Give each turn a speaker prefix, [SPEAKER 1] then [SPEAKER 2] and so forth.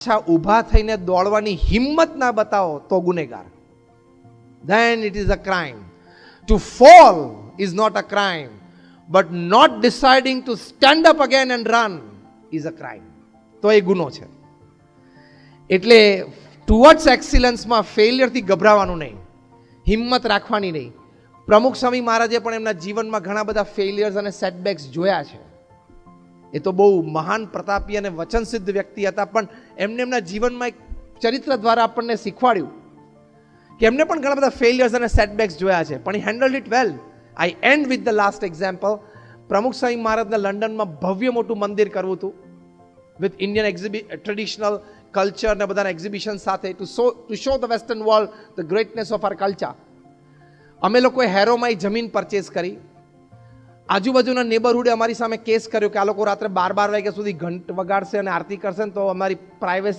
[SPEAKER 1] ઊભા થઈને દોડવાની હિંમત ના બતાવો તો ગુનેગાર. Then it is a crime. To fall is not a crime, but not deciding to stand up again and run is a crime. તો એ ગુનો છે. એટલે ટુવર્ડ્સ એક્સિલન્સમાં ફેલિયરથી ગભરાવાનું નહીં, હિંમત રાખવાની નહીં. પ્રમુખ સ્વામી મહારાજે પણ એમના જીવનમાં ઘણા બધા ફેલિયર્સ અને સેટબેક્સ જોયા છે. એ તો બહુ મહાન પ્રતાપી અને વચનસિદ્ધ વ્યક્તિ હતા, પણ એમને એમના જીવનમાં એક ચરિત્ર દ્વારા આપણને શીખવાડ્યું કે એમને પણ ઘણા બધા ફેલિયર્સ અને સેટબેક્સ જોયા છે, પણ handled it well. I and with the last example. Pramukh Swami મહારાજને લંડનમાં ભવ્ય મોટું મંદિર કરવું હતું, વિથ ઇન્ડિયન ટ્રેડિશનલ કલ્ચર ને બધાના એક્ઝિબિશન સાથે, to show the western world the greatness of our culture. અમે લોકોએ હેરોમાં જમીન પરચેસ કરી. આજુબાજુના નેબરહુડે અમારી સામે કેસ કર્યો કે આ લોકો રાત્રે 12 વાગ્યા સુધી ઘંટ વગાડશે અને આરતી કરશે ને તો અમારી પ્રાઇવેસી